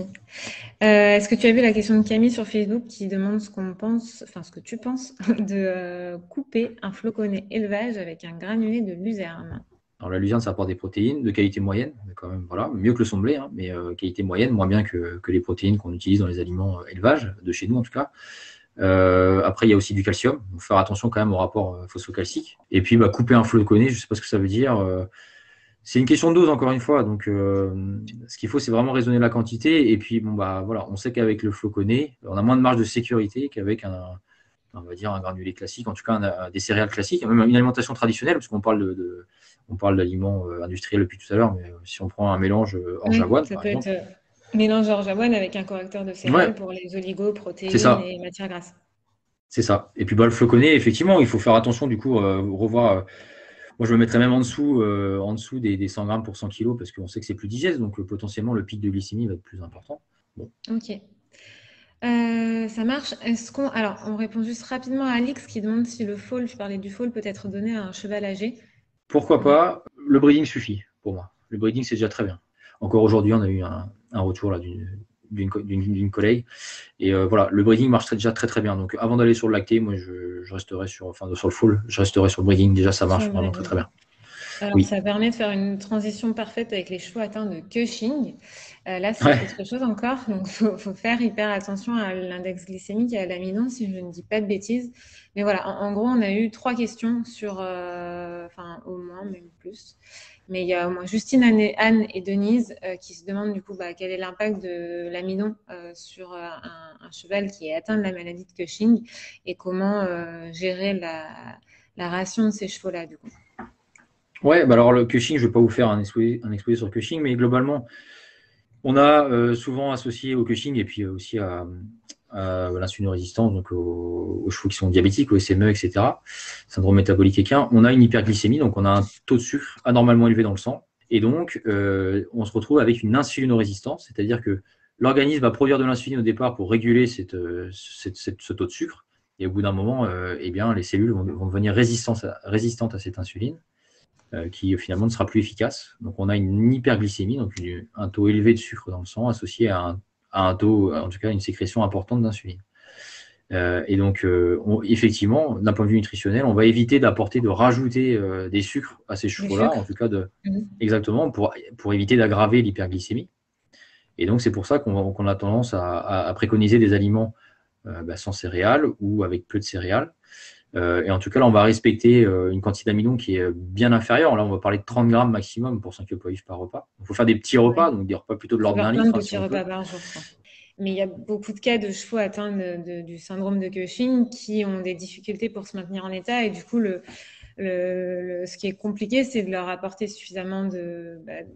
Est-ce que tu as vu la question de Camille sur Facebook qui demande ce qu'on pense, enfin ce que tu penses de couper un floconnet élevage avec un granulé de luzerne? Alors la luzerne, ça apporte des protéines de qualité moyenne, mais quand même, voilà, mieux que le son de blé, hein, mais qualité moyenne, moins bien que les protéines qu'on utilise dans les aliments élevage, de chez nous en tout cas. Après, il y a aussi du calcium. Il faut faire attention quand même au rapport phosphocalcique. Et puis, couper un floconnet, je ne sais pas ce que ça veut dire. C'est une question de dose, encore une fois. Donc, ce qu'il faut, c'est vraiment raisonner la quantité. Et puis, voilà, on sait qu'avec le floconnet, on a moins de marge de sécurité qu'avec on va dire un granulé classique, en tout cas des céréales classiques, même une alimentation traditionnelle, parce qu'on parle on parle d'aliments industriels depuis tout à l'heure, mais si on prend un mélange Oui, orge-avoine, ça par peut être exemple. mélange orge-avoine avec un correcteur de céréales Ouais, pour les oligos, c'est protéines ça. et matières grasses. C'est ça. Et puis le floconné, effectivement, il faut faire attention du coup, revoir. Moi, je me mettrais même en dessous des 100 grammes pour 100 kilos parce qu'on sait que c'est plus digeste, donc potentiellement le pic de glycémie va être plus important. Bon. Ok. Ça marche. Alors, on répond juste rapidement à Alix qui demande si le foal, tu parlais du foal, peut être donné à un cheval âgé. Pourquoi pas? Le breeding suffit pour moi. Le breeding, c'est déjà très bien. Encore aujourd'hui, on a eu un retour là d'une collègue. Et voilà, le breeding marche déjà très très bien. Donc avant d'aller sur le lacté, moi je resterai sur le full, je resterai sur le breeding. Déjà, ça Sur marche le vraiment très breeding. très bien. Alors, Oui. ça permet de faire une transition parfaite avec les chevaux atteints de Cushing. Là, c'est Ouais. autre chose encore. Donc, faut faire hyper attention à l'index glycémique et à l'amidon, si je ne dis pas de bêtises. Mais voilà, en gros, on a eu 3 questions sur, enfin, au moins, même plus. Mais il y a au moins Justine, Anne et Denise qui se demandent du coup quel est l'impact de l'amidon sur un cheval qui est atteint de la maladie de Cushing et comment gérer la ration de ces chevaux-là, du coup. Ouais, alors le Cushing, je ne vais pas vous faire un exposé sur Cushing, mais globalement, on a souvent associé au Cushing et puis aussi à l'insulinorésistance, donc aux chevaux qui sont diabétiques, au SME, etc., syndrome métabolique équin, on a une hyperglycémie, donc on a un taux de sucre anormalement élevé dans le sang. Et donc, on se retrouve avec une insulinorésistance, c'est-à-dire que l'organisme va produire de l'insuline au départ pour réguler ce taux de sucre. Et au bout d'un moment, eh bien, les cellules vont devenir résistantes à cette insuline qui finalement ne sera plus efficace. Donc on a une hyperglycémie, donc un taux élevé de sucre dans le sang associé à un taux, en tout cas une sécrétion importante d'insuline. Et donc, effectivement, d'un point de vue nutritionnel, on va éviter de rajouter des sucres à ces Du chevaux-là, en sucre. tout cas Mhm. exactement pour éviter d'aggraver l'hyperglycémie. Et donc, c'est pour ça qu'on a tendance à préconiser des aliments sans céréales ou avec peu de céréales. Et en tout cas, là, on va respecter une quantité d'amidon qui est bien inférieure. Là, on va parler de 30 grammes maximum pour 5 kg poids par repas. Il faut faire des petits Ouais. repas, donc des repas plutôt de Il faut l'ordre faire d'un plein de litre, hein, si petits on repas peut. par jour, quoi. Mais il y a beaucoup de cas de chevaux atteints du syndrome de Cushing qui ont des difficultés pour se maintenir en état. Et du coup, ce qui est compliqué, c'est de leur apporter suffisamment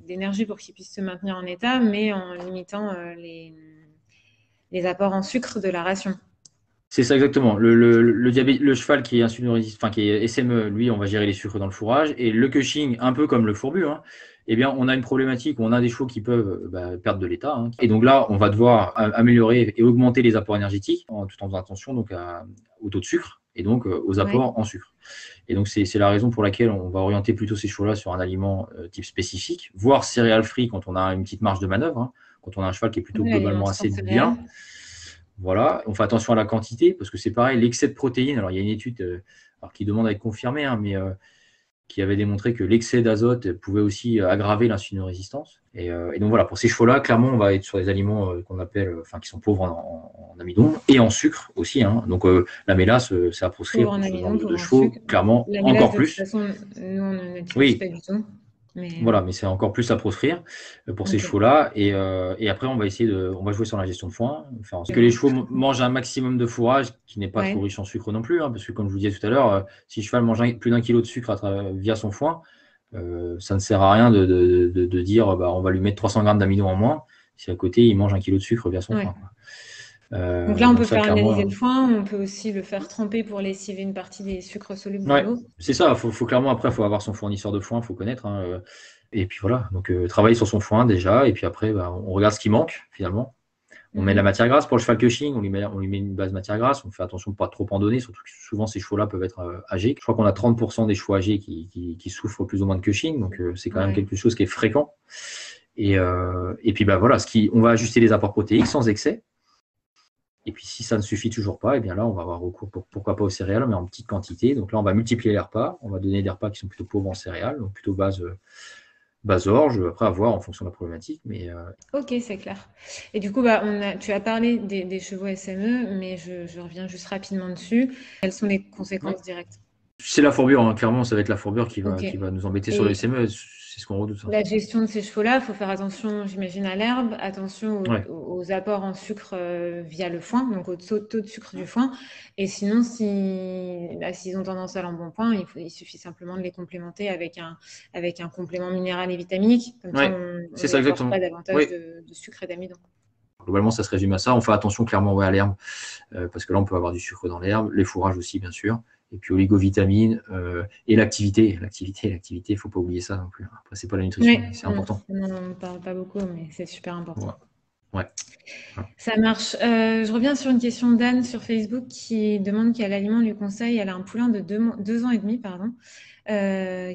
d'énergie pour qu'ils puissent se maintenir en état, mais en limitant les apports en sucre de la ration. C'est ça exactement. Le cheval qui est insulinorésistant, enfin qui est SME, lui, on va gérer les sucres dans le fourrage. Et le Cushing, un peu comme le fourbu, hein, eh bien, on a une problématique où on a des chevaux qui peuvent perdre de l'état. Hein. Et donc là, on va devoir améliorer et augmenter les apports énergétiques tout en faisant attention donc, au taux de sucre et donc aux Ouais. apports en sucre. Et donc, c'est la raison pour laquelle on va orienter plutôt ces chevaux-là sur un aliment type spécifique, voire céréales free quand on a une petite marge de manœuvre, hein, quand on a un cheval qui est plutôt Ouais, globalement l'alimentation assez céréales. bien. Voilà, on fait attention à la quantité parce que c'est pareil, l'excès de protéines. Alors, il y a une étude qui demande à être confirmée, hein, mais qui avait démontré que l'excès d'azote pouvait aussi aggraver l'insulinorésistance. Et donc voilà, pour ces chevaux-là, clairement, on va être sur des aliments qu'on appelle, qui sont pauvres en amidon et en sucre aussi. Hein. Donc la mélasse, c'est à proscrire Pauvre en pour ce genre amidon, de pauvre en chevaux, sucre. clairement, La mélasse, encore de toute plus. façon, nous, on ne l'utilise Oui, pas du tout. Mais voilà, mais c'est encore plus à proscrire pour ces ok. chevaux-là. Et après, on va jouer sur la gestion de foin, faire en sorte que les chevaux mangent un maximum de fourrage qui n'est pas trop Ouais. riche en sucre non plus, hein, parce que comme je vous disais tout à l'heure, si le cheval mange plus d'1 kilo de sucre via son foin, ça ne sert à rien de dire on va lui mettre 300 grammes d'amidon en moins si à côté il mange 1 kilo de sucre via son Ouais. foin. Quoi. Donc là, on peut Donc ça, faire analyser clairement, le foin, on peut aussi le faire tremper pour lessiver une partie des sucres solubles dans ouais, l'eau. c'est ça. Faut clairement après, faut avoir son fournisseur de foin, faut connaître. Hein, et puis voilà, donc travailler sur son foin déjà, et puis après, on regarde ce qui manque finalement. On met de la Mhm. matière grasse pour le cheval Cushing, on lui met une base matière grasse, on fait attention de ne pas trop en donner, surtout que souvent ces chevaux-là peuvent être âgés. Je crois qu'on a 30% des chevaux âgés qui souffrent plus ou moins de Cushing, donc c'est quand même Ouais. quelque chose qui est fréquent. Et puis voilà, on va ajuster les apports protéiques sans excès. Et puis si ça ne suffit toujours pas, et bien là on va avoir recours pourquoi pas aux céréales, mais en petite quantité. Donc là on va multiplier les repas, on va donner des repas qui sont plutôt pauvres en céréales, donc plutôt base orge, après à voir en fonction de la problématique. Ok, c'est clair. Et du coup, tu as parlé des chevaux SME, mais je reviens juste rapidement dessus. Quelles sont les conséquences directes? C'est la fourbure, hein. Clairement, ça va être la fourbure qui Ok. va nous embêter sur le Et SME, c'est ce qu'on redoute. la gestion de ces chevaux-là, il faut faire attention, j'imagine, à l'herbe, attention Ouais. aux apports en sucre via le foin, donc au taux de sucre du foin. Et sinon, s'ils ont tendance à l'embonpoint, il suffit simplement de les complémenter avec un complément minéral et vitaminique. Comme ça, Ouais, on c'est ne les ça apporte exactement. pas davantage Oui. de sucre et d'amidon. Globalement, ça se résume à ça. On fait attention clairement à l'herbe, parce que là, on peut avoir du sucre dans l'herbe, les fourrages aussi, bien sûr, et puis oligovitamines et l'activité. Il ne faut pas oublier ça non plus. Après, c'est pas la nutrition, mais c'est important. On n'en parle pas beaucoup, mais c'est super important. Ouais. Ça marche. Je reviens sur une question d'Anne sur Facebook qui demande quel aliment lui conseille. Elle a un poulain de 2 ans et demi,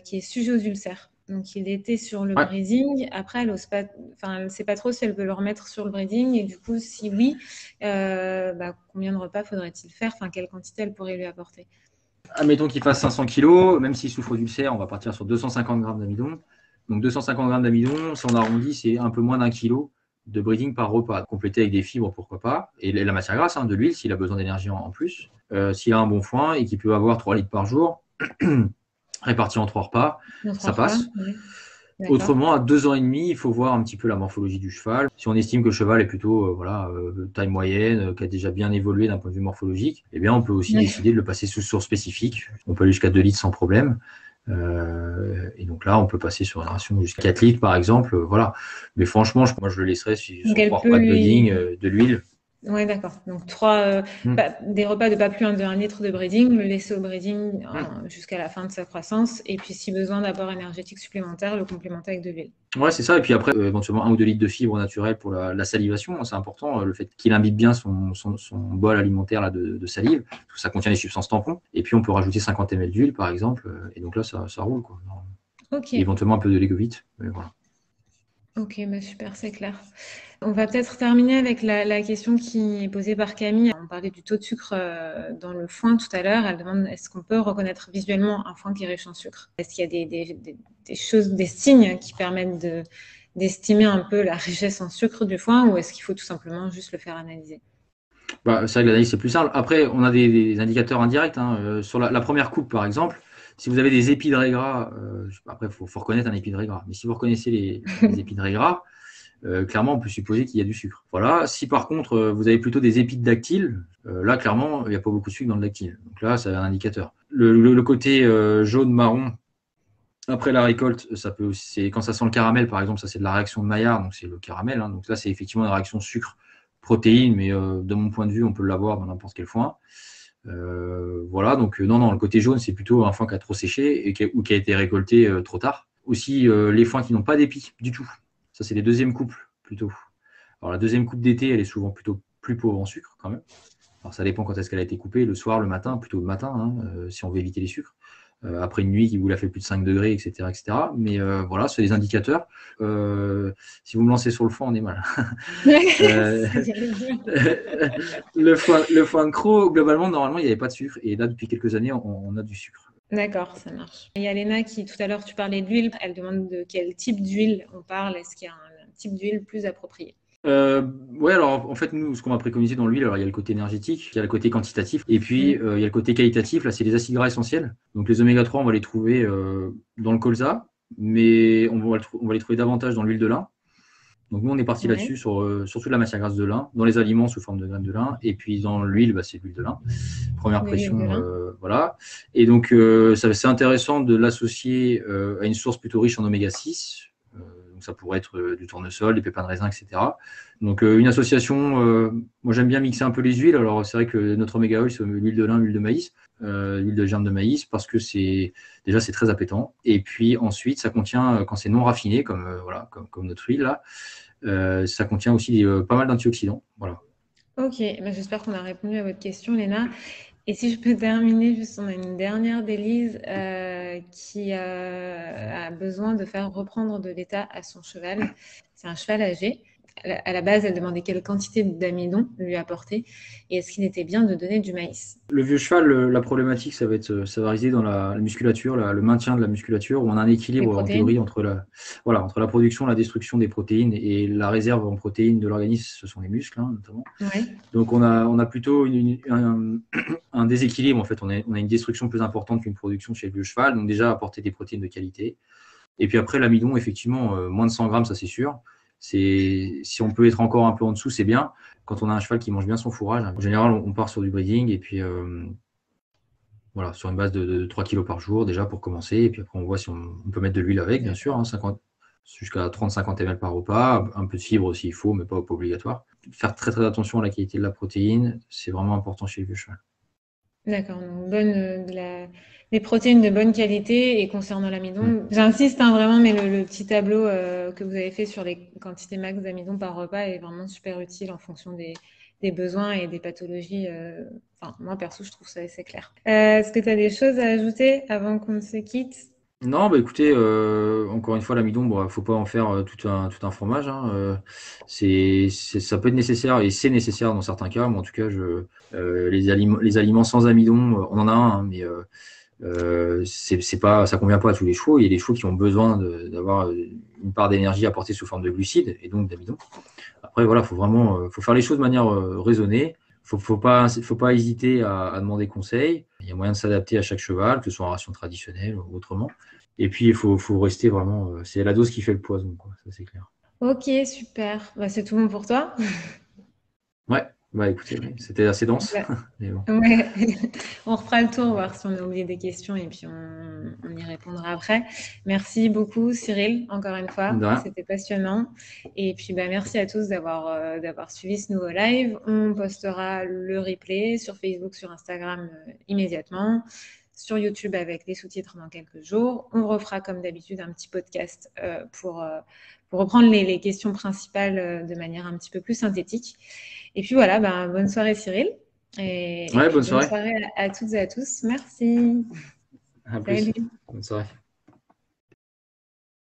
qui est sujet aux ulcères. Donc, il était sur le breeding. Après, elle ne sait pas trop si elle veut le remettre sur le breeding. Et du coup, si oui, combien de repas faudrait-il faire? Enfin, quelle quantité elle pourrait lui apporter? Admettons qu'il fasse 500 kg, même s'il souffre d'ulcère, on va partir sur 250 grammes d'amidon. Donc 250 grammes d'amidon, si on arrondit, c'est un peu moins d'1 kilo de breeding par repas. Complété avec des fibres, pourquoi pas. Et la matière grasse, de l'huile, s'il a besoin d'énergie en plus. S'il a un bon foin et qu'il peut avoir 3 litres par jour, répartis en 3 repas, ça passe. Oui. Autrement, à 2 ans et demi, il faut voir un petit peu la morphologie du cheval. Si on estime que le cheval est plutôt taille moyenne, qui a déjà bien évolué d'un point de vue morphologique, eh bien, on peut aussi décider de le passer sous source spécifique. On peut aller jusqu'à 2 litres sans problème. Et donc là, on peut passer sur une ration jusqu'à 4 litres, par exemple. Voilà. Mais franchement, moi, je le laisserai sur 3 repas de breeding, de l'huile. Oui, d'accord. Donc, des repas de pas plus de 1 litre de breeding, le laisser au breeding jusqu'à la fin de sa croissance. Et puis, si besoin d'apport énergétique supplémentaire, le complémenter avec de l'huile. Ouais, c'est ça. Et puis après, éventuellement 1 ou 2 litres de fibres naturelles pour la salivation. C'est important, le fait qu'il imbibe bien son bol alimentaire là, de salive. Parce que ça contient les substances tampons. Et puis, on peut rajouter 50 ml d'huile, par exemple. Et donc là, ça roule, quoi. Okay. Et éventuellement un peu de légovite. Mais voilà. Ok, super, c'est clair. On va peut-être terminer avec la question qui est posée par Camille. On parlait du taux de sucre dans le foin tout à l'heure. Elle demande est-ce qu'on peut reconnaître visuellement un foin qui est riche en sucre? Est-ce qu'il y a des choses, des signes qui permettent d'estimer un peu la richesse en sucre du foin, ou est-ce qu'il faut tout simplement juste le faire analyser? C'est vrai que l'analyse, c'est plus simple. Après, on a des indicateurs indirects. Sur la première coupe, par exemple, si vous avez des épis de raie gras, après, il faut reconnaître un épi de raie gras. Mais si vous reconnaissez les épis de raie gras, clairement, on peut supposer qu'il y a du sucre. Voilà. Si par contre, vous avez plutôt des épis de dactyle, là, clairement, il n'y a pas beaucoup de sucre dans le dactyle. Donc là, c'est un indicateur. Le côté jaune-marron, après la récolte, c'est quand ça sent le caramel, par exemple, ça c'est de la réaction de Maillard, donc c'est le caramel. Donc là, c'est effectivement une réaction sucre-protéine, mais de mon point de vue, on peut l'avoir dans n'importe quel foin. Voilà, donc non, le côté jaune, c'est plutôt un foin qui a trop séché ou qui a été récolté trop tard. Aussi, les foins qui n'ont pas d'épis du tout. Ça, c'est les deuxièmes coupes plutôt. Alors, la deuxième coupe d'été, elle est souvent plutôt plus pauvre en sucre quand même. Alors, ça dépend quand est-ce qu'elle a été coupée, le soir, le matin, plutôt le matin, si on veut éviter les sucres. Après une nuit qui vous l'a fait plus de 5 degrés, etc. Mais voilà, c'est des indicateurs. Si vous me lancez sur le foin, on est mal. Le foin de croc, globalement, normalement, il n'y avait pas de sucre. Et là, depuis quelques années, on a du sucre. D'accord, ça marche. Il y a Léna qui, tout à l'heure, tu parlais d'huile. Elle demande de quel type d'huile on parle. Est-ce qu'il y a un type d'huile plus approprié? Ouais, alors en fait, nous, ce qu'on va préconiser dans l'huile, alors il y a le côté énergétique, il y a le côté quantitatif, et puis il y a le côté qualitatif. Là, c'est les acides gras essentiels. Donc les oméga 3, on va les trouver dans le colza, mais on va les trouver davantage dans l'huile de lin. Donc nous, on est parti là-dessus sur surtout la matière grasse de lin, dans les aliments sous forme de graines de lin, et puis dans l'huile, c'est l'huile de lin. Première pression, voilà. Et donc c'est intéressant de l'associer à une source plutôt riche en oméga 6. Donc ça pourrait être du tournesol, des pépins de raisin, etc. Donc une association, moi j'aime bien mixer un peu les huiles. Alors c'est vrai que notre oméga oil, c'est l'huile de lin, l'huile de maïs, l'huile de germe de maïs, parce que c'est très appétant. Et puis ensuite, ça contient, quand c'est non raffiné, comme notre huile là, ça contient aussi pas mal d'antioxydants. Voilà. Ok, j'espère qu'on a répondu à votre question, Léna. Et si je peux terminer, juste, on a une dernière d'Élise qui a besoin de faire reprendre de l'état à son cheval. C'est un cheval âgé. À la base, elle demandait quelle quantité d'amidon lui apporter et est-ce qu'il était bien de donner du maïs. Le vieux cheval, la problématique, ça va résider dans la musculature, le maintien de la musculature, où on a un Les équilibre en protéines? théorie entre la production, la destruction des protéines et la réserve en protéines de l'organisme, ce sont les muscles, hein, notamment. Oui. Donc on a plutôt un déséquilibre, en fait. On a une destruction plus importante qu'une production chez le vieux cheval. Donc déjà, apporter des protéines de qualité. Et puis après, l'amidon, effectivement, moins de 100 grammes, ça c'est sûr. Si on peut être encore un peu en dessous, c'est bien. Quand on a un cheval qui mange bien son fourrage, en général, on part sur du breeding et puis voilà, sur une base de 3 kilos par jour déjà pour commencer. Et puis après, on voit si on peut mettre de l'huile avec, bien sûr, hein, 50, jusqu'à 30-50 ml par repas, un peu de fibres s'il faut, mais pas obligatoire. Faire très très attention à la qualité de la protéine, c'est vraiment important chez le vieux cheval. D'accord, donc des protéines de bonne qualité. Et concernant l'amidon, j'insiste hein, vraiment, mais le petit tableau que vous avez fait sur les quantités max d'amidon par repas est vraiment super utile en fonction des besoins et des pathologies. Enfin, moi, perso, je trouve ça assez clair. Est-ce que tu as des choses à ajouter avant qu'on se quitte? Non, bah écoutez, encore une fois, l'amidon, bon, faut pas en faire tout un fromage, hein. Ça peut être nécessaire et c'est nécessaire dans certains cas. Mais en tout cas, les aliments sans amidon, on en a un, hein, mais c'est pas, ça convient pas à tous les chevaux. Il y a des chevaux qui ont besoin d'avoir une part d'énergie apportée sous forme de glucides et donc d'amidon. Après, voilà, faut faire les choses de manière raisonnée. Faut pas hésiter à demander conseil. Il y a moyen de s'adapter à chaque cheval, que ce soit en ration traditionnelle ou autrement. Et puis, il faut rester vraiment. C'est la dose qui fait le poison, quoi. Ça, c'est clair. Ok, super. Bah, c'est tout bon pour toi? Ouais, bah écoutez, oui, c'était assez dense. Bah, Mais bon. ouais, on refera le tour, voir si on a oublié des questions et puis on y répondra après. Merci beaucoup Cyril, encore une fois, De rien. c'était passionnant. Et puis bah, merci à tous d'avoir suivi ce nouveau live. On postera le replay sur Facebook, sur Instagram immédiatement, sur YouTube avec les sous-titres dans quelques jours. On refera comme d'habitude un petit podcast pour reprendre les questions principales de manière un petit peu plus synthétique. Et puis voilà, ben, bonne soirée Cyril. Et Ouais, puis bonne bonne soirée. soirée à toutes et à tous. Merci. À plus. Salut. Bonne soirée.